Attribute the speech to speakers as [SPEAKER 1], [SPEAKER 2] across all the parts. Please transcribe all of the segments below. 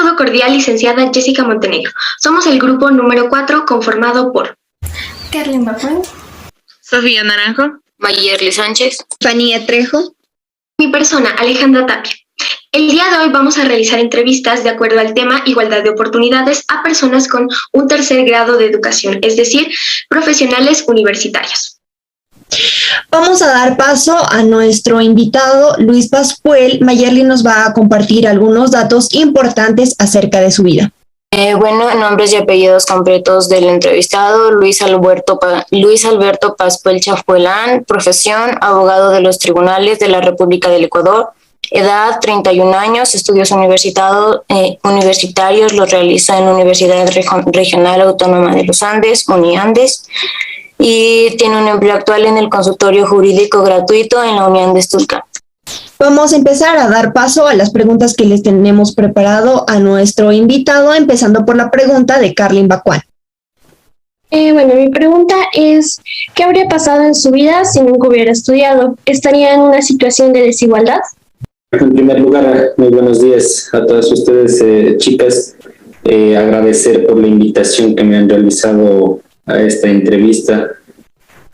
[SPEAKER 1] saludo cordial, licenciada Jessica Montenegro. Somos el grupo número 4 conformado por
[SPEAKER 2] Carlin Bafuén,
[SPEAKER 3] Sofía Naranjo,
[SPEAKER 4] Mayerly Sánchez,
[SPEAKER 5] Fanía Trejo,
[SPEAKER 1] mi persona, Alejandra Tapia. El día de hoy vamos a realizar entrevistas de acuerdo al tema igualdad de oportunidades a personas con un tercer grado de educación, es decir, profesionales universitarios.
[SPEAKER 5] Vamos a dar paso a nuestro invitado Luis Pascuel. Mayerly nos va a compartir algunos datos importantes acerca de su vida.
[SPEAKER 4] Nombres y apellidos completos del entrevistado: Luis Alberto Pascuel Chafuelán, profesión, abogado de los tribunales de la República del Ecuador, edad 31 años, estudios universitarios los realiza en la Universidad Regional Autónoma de los Andes, Uniandes, y tiene un empleo actual en el consultorio jurídico gratuito en la Uniandes Tulcán.
[SPEAKER 5] Vamos a empezar a dar paso a las preguntas que les tenemos preparado a nuestro invitado, empezando por la pregunta de Carlin Bafuén.
[SPEAKER 2] Mi pregunta es, ¿qué habría pasado en su vida si nunca hubiera estudiado? ¿Estaría en una situación de desigualdad?
[SPEAKER 6] En primer lugar, muy buenos días a todas ustedes, chicas. Agradecer por la invitación que me han realizado a esta entrevista.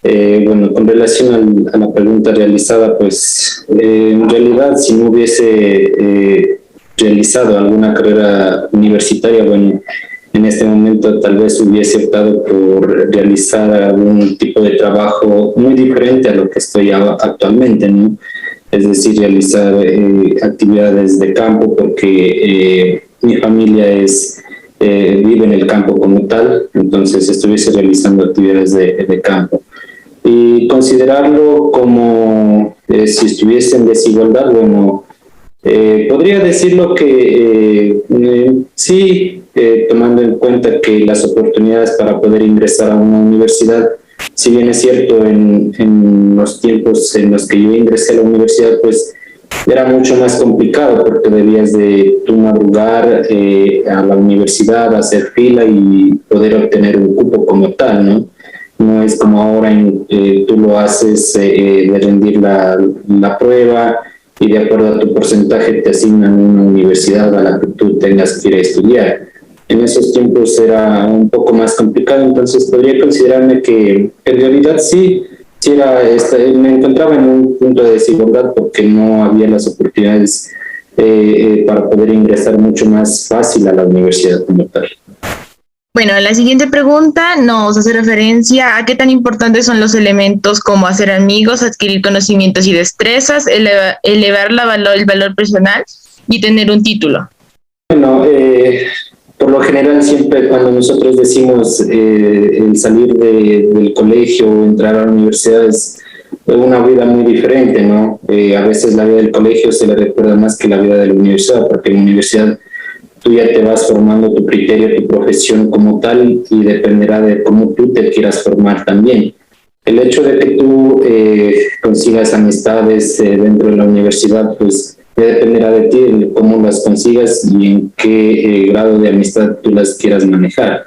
[SPEAKER 6] Con relación a la pregunta realizada, pues en realidad si no hubiese realizado alguna carrera universitaria, en este momento tal vez hubiese optado por realizar algún tipo de trabajo muy diferente a lo que estoy actualmente, ¿no? Es decir, realizar actividades de campo, porque mi familia vive en el campo como tal, entonces estuviese realizando actividades de campo. Y considerarlo como si estuviese en desigualdad, podría decirlo que sí, tomando en cuenta que las oportunidades para poder ingresar a una universidad, si bien es cierto en los tiempos en los que yo ingresé a la universidad, pues era mucho más complicado porque debías de tú madrugar a la universidad, hacer fila y poder obtener un cupo como tal, ¿no? No es como ahora tú lo haces de rendir la prueba y de acuerdo a tu porcentaje te asignan una universidad a la que tú tengas que ir a estudiar. En esos tiempos era un poco más complicado, entonces podría considerarme que en realidad sí me encontraba en un punto de desigualdad porque no había las oportunidades para poder ingresar mucho más fácil a la universidad como tal.
[SPEAKER 3] La siguiente pregunta nos hace referencia a qué tan importantes son los elementos como hacer amigos, adquirir conocimientos y destrezas, elevar el valor personal y tener un título.
[SPEAKER 6] Por lo general siempre cuando nosotros decimos el salir del colegio o entrar a la universidad es una vida muy diferente, ¿no? A veces la vida del colegio se le recuerda más que la vida de la universidad, porque en la universidad tú ya te vas formando tu criterio, tu profesión como tal, y dependerá de cómo tú te quieras formar también. El hecho de que tú consigas amistades dentro de la universidad, pues ya dependerá de ti, de cómo las consigas y en qué grado de amistad tú las quieras manejar,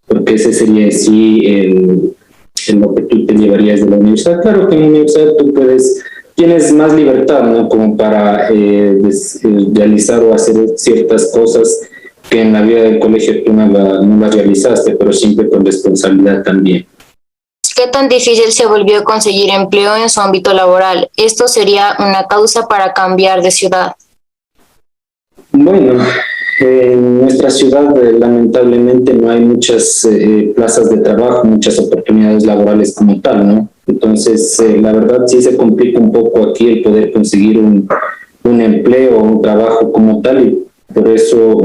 [SPEAKER 6] porque ese sería en sí en lo que tú te llevarías de la universidad. Claro que en la universidad tienes más libertad, ¿no? Como para realizar o hacer ciertas cosas que en la vida del colegio tú no las realizaste, pero siempre con responsabilidad también.
[SPEAKER 4] ¿Qué tan difícil se volvió conseguir empleo en su ámbito laboral? ¿Esto sería una causa para cambiar de ciudad?
[SPEAKER 6] En nuestra ciudad lamentablemente no hay muchas plazas de trabajo, muchas oportunidades laborales como tal, ¿no? Entonces, la verdad sí se complica un poco aquí el poder conseguir un empleo o un trabajo como tal, y por eso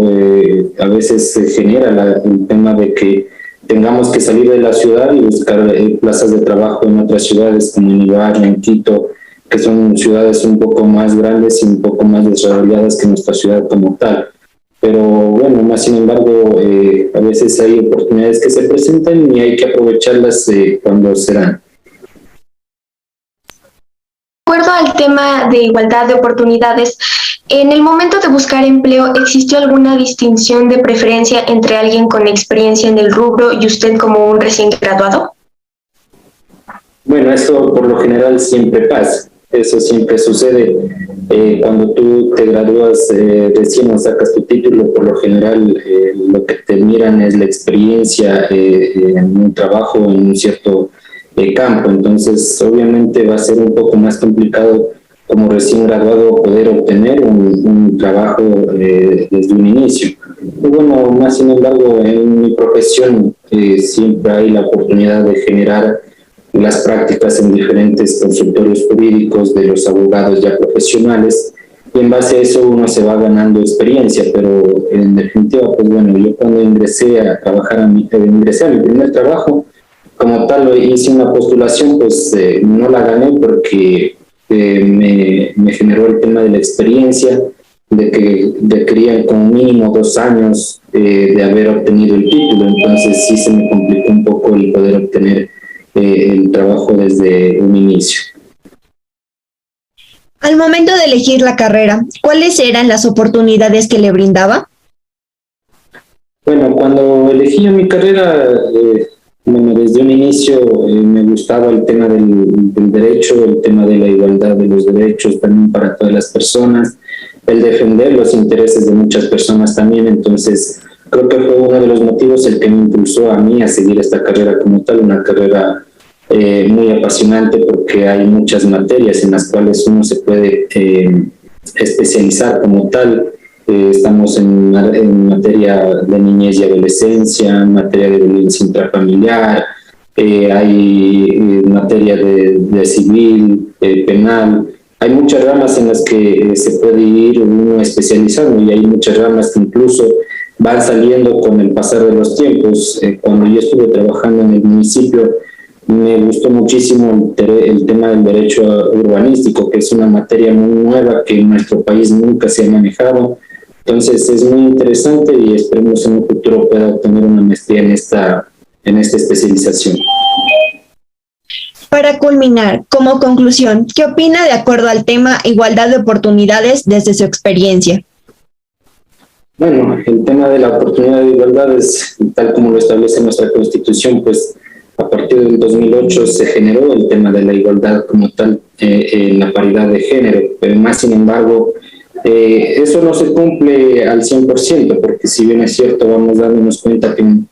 [SPEAKER 6] a veces se genera el tema de que tengamos que salir de la ciudad y buscar plazas de trabajo en otras ciudades como en Ibarra, en Quito, que son ciudades un poco más grandes y un poco más desarrolladas que nuestra ciudad como tal. Pero más sin embargo, a veces hay oportunidades que se presentan y hay que aprovecharlas cuando se dan.
[SPEAKER 1] De acuerdo al tema de igualdad de oportunidades, en el momento de buscar empleo, ¿existió alguna distinción de preferencia entre alguien con experiencia en el rubro y usted como un recién graduado?
[SPEAKER 6] Eso por lo general siempre pasa. eso siempre sucede. Cuando tú te gradúas, recién sacas tu título, por lo general lo que te miran es la experiencia en un trabajo, en un cierto campo. Entonces, obviamente va a ser un poco más complicado como recién graduado poder obtener un trabajo desde un inicio. Y bueno, más sin embargo, en mi profesión siempre hay la oportunidad de generar las prácticas en diferentes consultorios jurídicos de los abogados ya profesionales, y en base a eso uno se va ganando experiencia, pero en definitiva, pues bueno, yo cuando ingresé a trabajar, ingresé a mi primer trabajo, como tal hice una postulación, pues no la gané porque me generó el tema de la experiencia, de que querían como mínimo 2 años de haber obtenido el título, entonces sí se me complicó un poco el poder obtener el trabajo desde un inicio.
[SPEAKER 5] Al momento de elegir la carrera, ¿cuáles eran las oportunidades que le brindaba?
[SPEAKER 6] Bueno, cuando elegí mi carrera, bueno, desde un inicio me gustaba el tema del derecho, el tema de la igualdad de los derechos también para todas las personas, el defender los intereses de muchas personas también. Entonces creo que fue uno de los motivos el que me impulsó a mí a seguir esta carrera como tal, una carrera muy apasionante porque hay muchas materias en las cuales uno se puede especializar como tal. Estamos en materia de niñez y adolescencia, en materia de violencia intrafamiliar, hay materia de civil, penal. Hay muchas ramas en las que se puede ir uno especializando, y hay muchas ramas que incluso van saliendo con el pasar de los tiempos. Cuando yo estuve trabajando en el municipio, me gustó muchísimo el tema del derecho urbanístico, que es una materia muy nueva que en nuestro país nunca se ha manejado. Entonces es muy interesante y esperemos en un futuro pueda obtener una maestría en esta especialización.
[SPEAKER 5] Para culminar, como conclusión, ¿qué opina de acuerdo al tema igualdad de oportunidades desde su experiencia?
[SPEAKER 6] Bueno, el tema de la oportunidad de igualdad es tal como lo establece nuestra Constitución, pues a partir del 2008 se generó el tema de la igualdad como tal, la paridad de género, pero más sin embargo eso no se cumple al 100%, porque si bien es cierto, vamos dándonos cuenta que en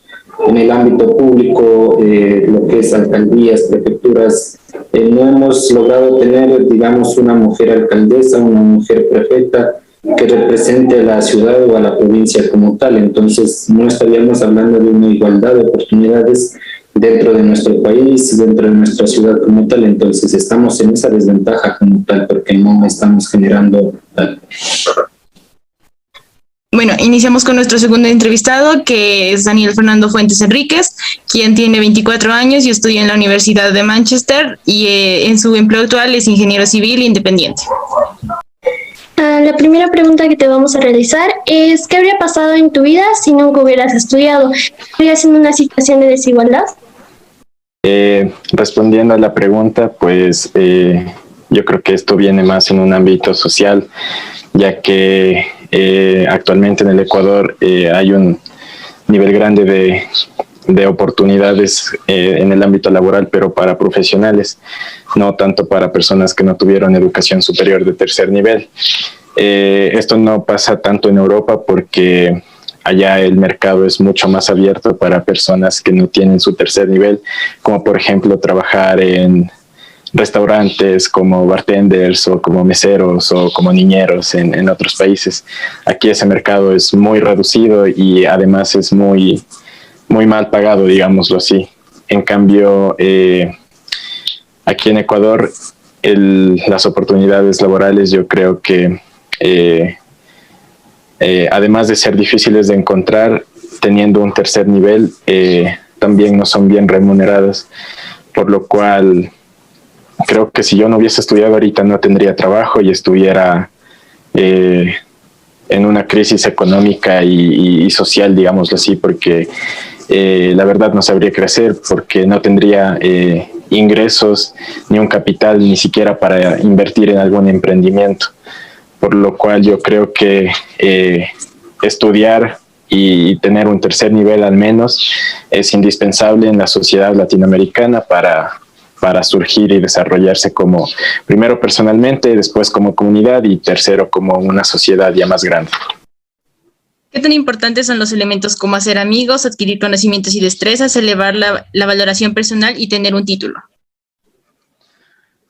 [SPEAKER 6] el ámbito público, lo que es alcaldías, prefecturas, no hemos logrado tener, digamos, una mujer alcaldesa, una mujer prefecta que represente a la ciudad o a la provincia como tal. Entonces no estaríamos hablando de una igualdad de oportunidades dentro de nuestro país, dentro de nuestra ciudad como tal. Entonces estamos en esa desventaja como tal porque no estamos generando tal.
[SPEAKER 3] Bueno, iniciamos con nuestro segundo entrevistado, que es Daniel Fernando Fuentes Enríquez, quien tiene 24 años y estudia en la Universidad de Manchester, y en su empleo actual es ingeniero civil independiente.
[SPEAKER 2] La primera pregunta que te vamos a realizar es: ¿qué habría pasado en tu vida si nunca hubieras estudiado? ¿Estarías en una situación de desigualdad?
[SPEAKER 7] Respondiendo a la pregunta, pues yo creo que esto viene más en un ámbito social, ya que actualmente en el Ecuador hay un nivel grande de oportunidades en el ámbito laboral, pero para profesionales, no tanto para personas que no tuvieron educación superior de tercer nivel. Esto no pasa tanto en Europa porque allá el mercado es mucho más abierto para personas que no tienen su tercer nivel, como por ejemplo trabajar en restaurantes como bartenders o como meseros o como niñeros en otros países. Aquí ese mercado es muy reducido y además es muy mal pagado, digámoslo así. En cambio, aquí en Ecuador, las oportunidades laborales, yo creo que además de ser difíciles de encontrar, teniendo un tercer nivel, también no son bien remuneradas, por lo cual creo que si yo no hubiese estudiado ahorita no tendría trabajo y estuviera en una crisis económica y social, digámoslo así, porque la verdad no sabría crecer, porque no tendría ingresos ni un capital ni siquiera para invertir en algún emprendimiento, por lo cual yo creo que estudiar y tener un tercer nivel al menos es indispensable en la sociedad latinoamericana para para surgir y desarrollarse como, primero personalmente, después como comunidad y tercero como una sociedad ya más grande.
[SPEAKER 3] ¿Qué tan importantes son los elementos como hacer amigos, adquirir conocimientos y destrezas, elevar la valoración personal y tener un título?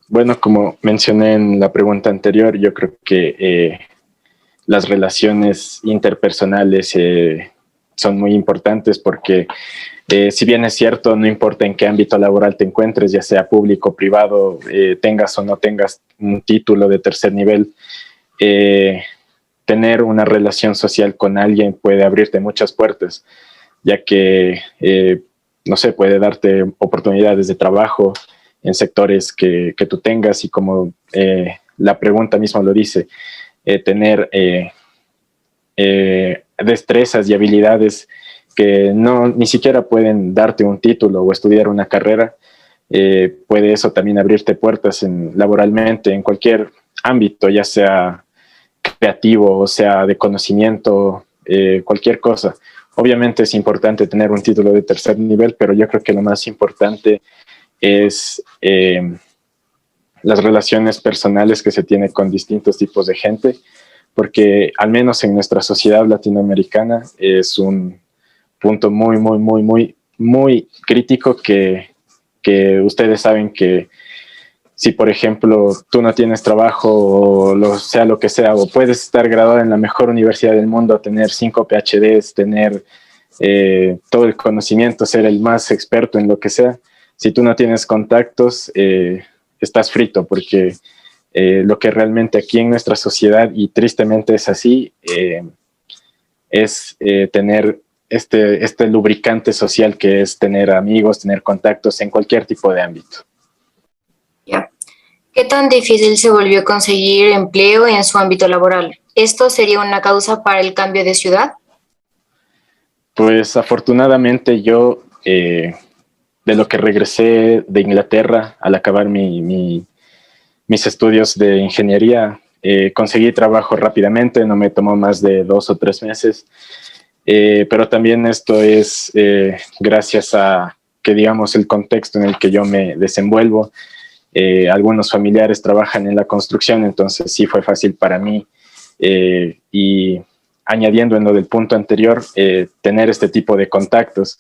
[SPEAKER 7] Bueno, como mencioné en la pregunta anterior, yo creo que las relaciones interpersonales son muy importantes porque si bien es cierto, no importa en qué ámbito laboral te encuentres, ya sea público o privado, tengas o no tengas un título de tercer nivel, tener una relación social con alguien puede abrirte muchas puertas, ya que, no sé, puede darte oportunidades de trabajo en sectores que tú tengas y como la pregunta misma lo dice, tener destrezas y habilidades que ni siquiera pueden darte un título o estudiar una carrera, puede eso también abrirte puertas laboralmente en cualquier ámbito, ya sea creativo o sea de conocimiento, cualquier cosa. Obviamente es importante tener un título de tercer nivel, pero yo creo que lo más importante es las relaciones personales que se tiene con distintos tipos de gente, porque al menos en nuestra sociedad latinoamericana es un punto muy crítico que ustedes saben que si, por ejemplo, tú no tienes trabajo o sea lo que sea, o puedes estar graduado en la mejor universidad del mundo, tener 5 PhDs, tener todo el conocimiento, ser el más experto en lo que sea, si tú no tienes contactos, estás frito, porque lo que realmente aquí en nuestra sociedad, y tristemente es así, es tener este lubricante social que es tener amigos, tener contactos en cualquier tipo de ámbito.
[SPEAKER 4] ¿Qué tan difícil se volvió conseguir empleo en su ámbito laboral? ¿Esto sería una causa para el cambio de ciudad?
[SPEAKER 7] Pues afortunadamente yo, de lo que regresé de Inglaterra al acabar mis estudios de ingeniería, conseguí trabajo rápidamente, no me tomó más de 2 o 3 meses. Pero también esto es gracias a que, digamos, el contexto en el que yo me desenvuelvo. Algunos familiares trabajan en la construcción, entonces sí fue fácil para mí. Y añadiendo en lo del punto anterior, tener este tipo de contactos,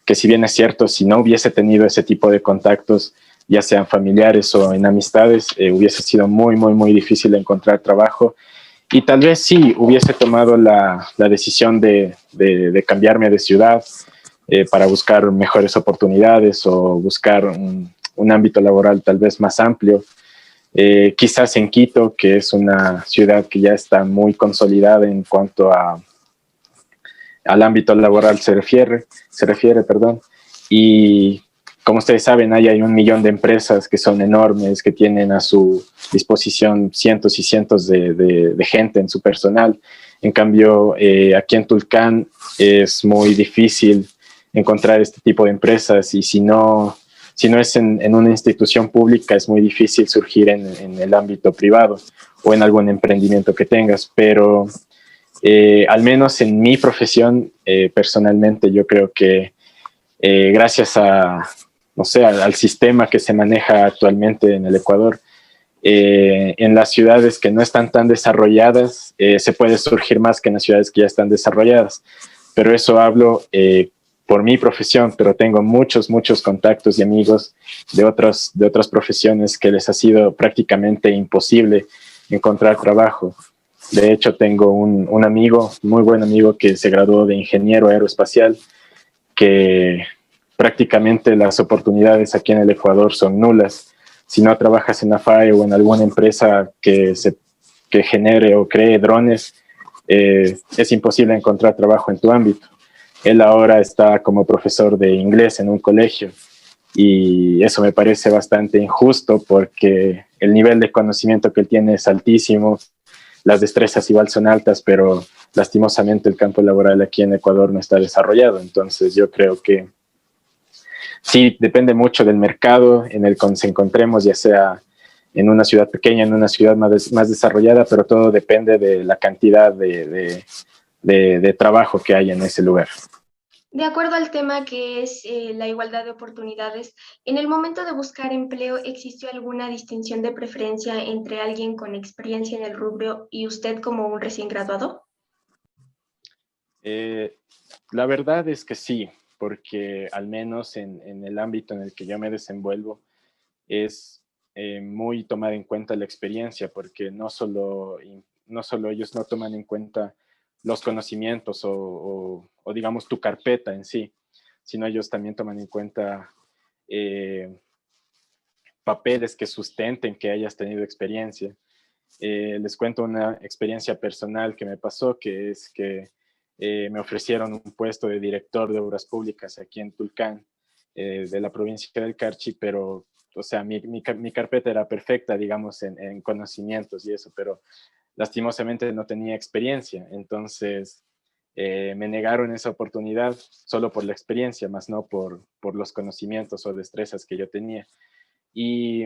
[SPEAKER 7] que si bien es cierto, si no hubiese tenido ese tipo de contactos, ya sean familiares o en amistades, hubiese sido muy difícil encontrar trabajo. Y tal vez sí hubiese tomado la decisión de cambiarme de ciudad para buscar mejores oportunidades o buscar un ámbito laboral tal vez más amplio. Quizás en Quito, que es una ciudad que ya está muy consolidada en cuanto al ámbito laboral se refiere, y como ustedes saben, hay 1 millón de empresas que son enormes, que tienen a su disposición cientos y cientos de gente en su personal. En cambio, aquí en Tulcán es muy difícil encontrar este tipo de empresas, y si no es en una institución pública, es muy difícil surgir en el ámbito privado o en algún emprendimiento que tengas. Pero al menos en mi profesión, personalmente, yo creo que gracias al sistema que se maneja actualmente en el Ecuador, en las ciudades que no están tan desarrolladas, se puede surgir más que en las ciudades que ya están desarrolladas. Pero eso hablo por mi profesión, pero tengo muchos contactos y amigos de otras profesiones que les ha sido prácticamente imposible encontrar trabajo. De hecho, tengo un amigo, muy buen amigo, que se graduó de ingeniero aeroespacial, que prácticamente las oportunidades aquí en el Ecuador son nulas. Si no trabajas en la FAE o en alguna empresa que genere o cree drones, es imposible encontrar trabajo en tu ámbito. Él ahora está como profesor de inglés en un colegio, y eso me parece bastante injusto porque el nivel de conocimiento que él tiene es altísimo, las destrezas igual son altas, pero lastimosamente el campo laboral aquí en Ecuador no está desarrollado. Entonces yo creo que sí, depende mucho del mercado en el que nos encontremos, ya sea en una ciudad pequeña, en una ciudad más desarrollada, pero todo depende de la cantidad de trabajo que hay en ese lugar.
[SPEAKER 1] De acuerdo al tema que es la igualdad de oportunidades, en el momento de buscar empleo, ¿existió alguna distinción de preferencia entre alguien con experiencia en el rubro y usted como un recién graduado?
[SPEAKER 7] Eh, la verdad es que sí, porque al menos en el ámbito en el que yo me desenvuelvo es muy tomada en cuenta la experiencia, porque no solo ellos no toman en cuenta los conocimientos o digamos tu carpeta en sí, sino ellos también toman en cuenta eh, papeles que sustenten que hayas tenido experiencia. Les cuento una experiencia personal que me pasó, que es que me ofrecieron un puesto de director de obras públicas aquí en Tulcán, de la provincia del Carchi, pero, o sea, mi carpeta era perfecta, digamos, en conocimientos y eso, pero lastimosamente no tenía experiencia, entonces me negaron esa oportunidad solo por la experiencia, más no por los conocimientos o destrezas que yo tenía. Y,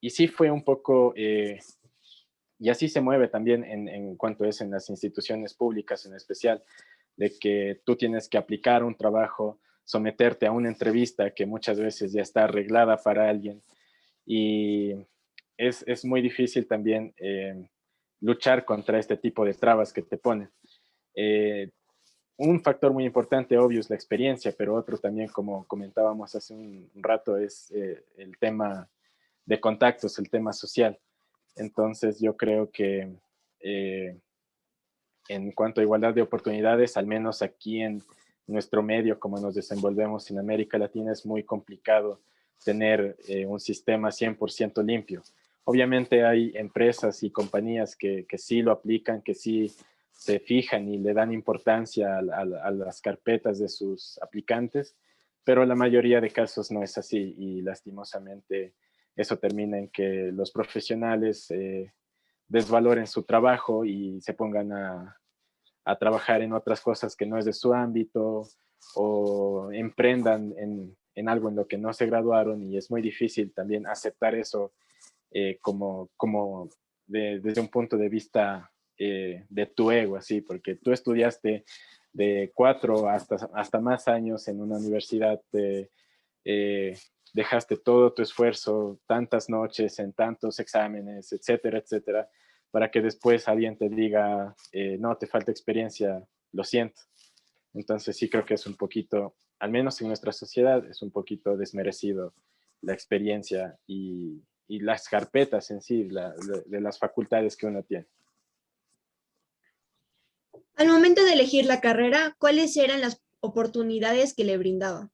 [SPEAKER 7] y sí fue un poco y así se mueve también en cuanto es en las instituciones públicas en especial, de que tú tienes que aplicar un trabajo, someterte a una entrevista que muchas veces ya está arreglada para alguien y es muy difícil también luchar contra este tipo de trabas que te ponen. Eh, un factor muy importante, obvio, es la experiencia, pero otro también, como comentábamos hace un rato, es el tema de contactos, el tema social. Entonces yo creo que eh, en cuanto a igualdad de oportunidades, al menos aquí en nuestro medio, como nos desenvolvemos en América Latina, es muy complicado tener un sistema 100% limpio. Obviamente hay empresas y compañías que sí lo aplican, que sí se fijan y le dan importancia a las carpetas de sus aplicantes, pero la mayoría de casos no es así y lastimosamente eso termina en que los profesionales desvaloren su trabajo y se pongan a trabajar en otras cosas que no es de su ámbito o emprendan en algo en lo que no se graduaron y es muy difícil también aceptar eso desde un punto de vista de tu ego, así, porque tú estudiaste de 4 hasta más años en una universidad, eh, dejaste todo tu esfuerzo, tantas noches en tantos exámenes, etcétera, etcétera, para que después alguien te diga, no, te falta experiencia, lo siento. Entonces sí creo que es un poquito, al menos en nuestra sociedad, es un poquito desmerecido la experiencia y las carpetas en sí, de las facultades que uno tiene.
[SPEAKER 5] Al momento de elegir la carrera, ¿cuáles eran las oportunidades que le brindaba?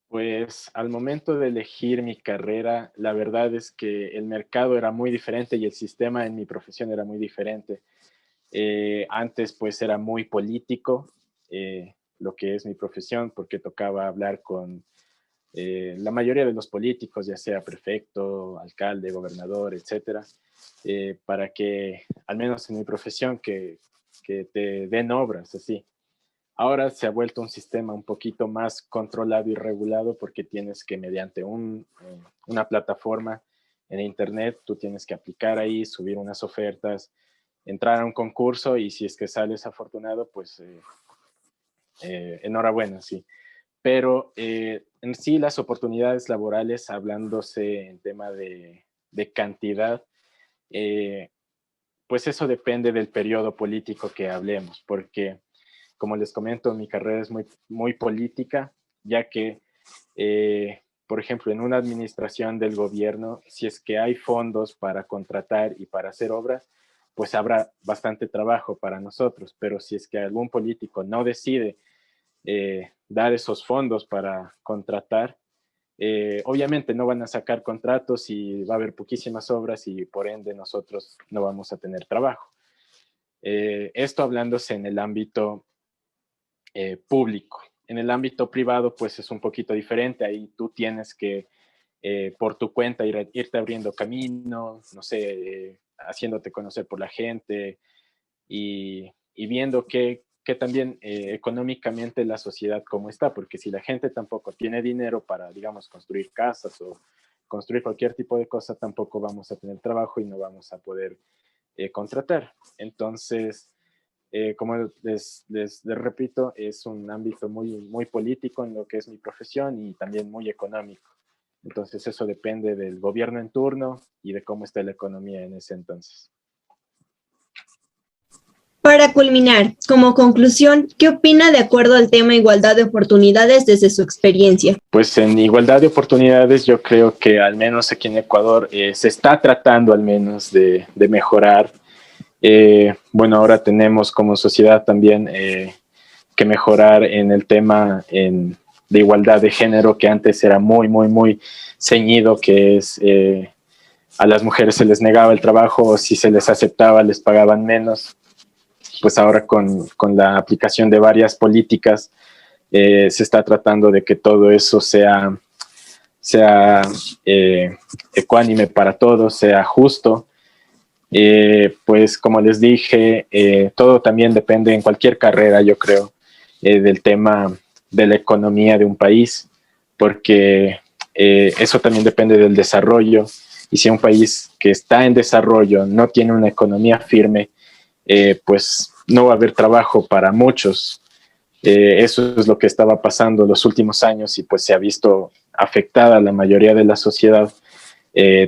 [SPEAKER 7] Pues al momento de elegir mi carrera, la verdad es que el mercado era muy diferente y el sistema en mi profesión era muy diferente. Antes pues era muy político lo que es mi profesión porque tocaba hablar con la mayoría de los políticos, ya sea prefecto, alcalde, gobernador, etcétera, para que al menos en mi profesión que te den obras así. Ahora se ha vuelto un sistema un poquito más controlado y regulado porque tienes que mediante una plataforma en internet, tú tienes que aplicar ahí, subir unas ofertas, entrar a un concurso y si es que sales afortunado, pues enhorabuena, sí. Pero en sí las oportunidades laborales, hablándose en tema de cantidad, eh, pues eso depende del periodo político que hablemos, porque como les comento, mi carrera es muy política, ya que, por ejemplo, en una administración del gobierno, si es que hay fondos para contratar y para hacer obras, pues habrá bastante trabajo para nosotros, pero si es que algún político no decide dar esos fondos para contratar, obviamente no van a sacar contratos y va a haber poquísimas obras y por ende nosotros no vamos a tener trabajo. Esto hablándose en el ámbito público. En el ámbito privado, pues es un poquito diferente. Ahí tú tienes que, por tu cuenta, irte abriendo camino, no sé, haciéndote conocer por la gente y viendo que también económicamente la sociedad cómo está, porque si la gente tampoco tiene dinero para, digamos, construir casas o construir cualquier tipo de cosa, tampoco vamos a tener trabajo y no vamos a poder contratar. Entonces, Como les repito, es un ámbito muy político en lo que es mi profesión y también muy económico. Entonces eso depende del gobierno en turno y de cómo está la economía en ese entonces.
[SPEAKER 5] Para culminar, como conclusión, ¿qué opina de acuerdo al tema igualdad de oportunidades desde su experiencia?
[SPEAKER 7] Pues en igualdad de oportunidades yo creo que al menos aquí en Ecuador se está tratando al menos de mejorar. Bueno, ahora tenemos como sociedad también que mejorar en el tema de igualdad de género, que antes era muy ceñido, que es a las mujeres se les negaba el trabajo o si se les aceptaba les pagaban menos. Pues ahora con la aplicación de varias políticas se está tratando de que todo eso sea ecuánime para todos, sea justo. Pues como les dije, todo también depende en cualquier carrera, yo creo, del tema de la economía de un país, porque eso también depende del desarrollo, y si un país que está en desarrollo no tiene una economía firme, pues no va a haber trabajo para muchos. Eso es lo que estaba pasando los últimos años y pues se ha visto afectada la mayoría de la sociedad.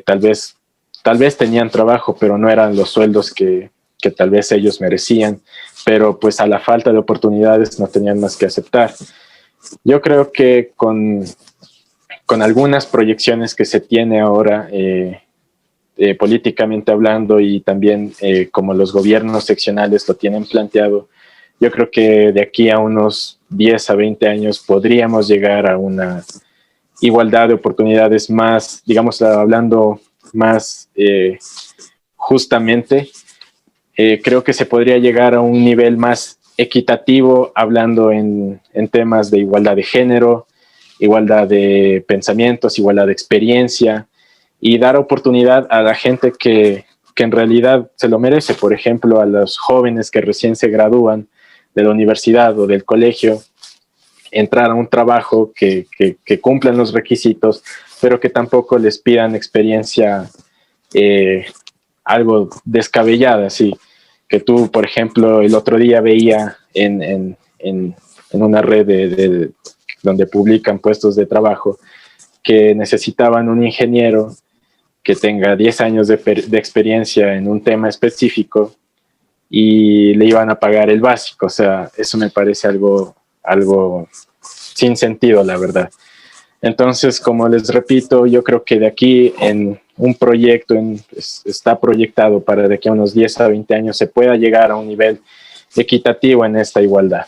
[SPEAKER 7] Tal vez tenían trabajo, pero no eran los sueldos que tal vez ellos merecían, pero pues a la falta de oportunidades no tenían más que aceptar. Yo creo que con algunas proyecciones que se tiene ahora, políticamente hablando y también como los gobiernos seccionales lo tienen planteado, yo creo que de aquí a unos 10 a 20 años podríamos llegar a una igualdad de oportunidades más, digamos, hablando más justamente. Creo que se podría llegar a un nivel más equitativo, hablando en temas de igualdad de género, igualdad de pensamientos, igualdad de experiencia, y dar oportunidad a la gente que en realidad se lo merece. Por ejemplo, a los jóvenes que recién se gradúan de la universidad o del colegio, entrar a un trabajo que cumplan los requisitos, pero que tampoco les pidan experiencia algo descabellada, sí. Que tú, por ejemplo, el otro día veía en una red donde publican puestos de trabajo que necesitaban un ingeniero que tenga 10 años de experiencia en un tema específico y le iban a pagar el básico. O sea, eso me parece algo sin sentido, la verdad. Entonces, como les repito, yo creo que de aquí en un proyecto está proyectado para de aquí a unos 10 a 20 años se pueda llegar a un nivel equitativo en esta igualdad.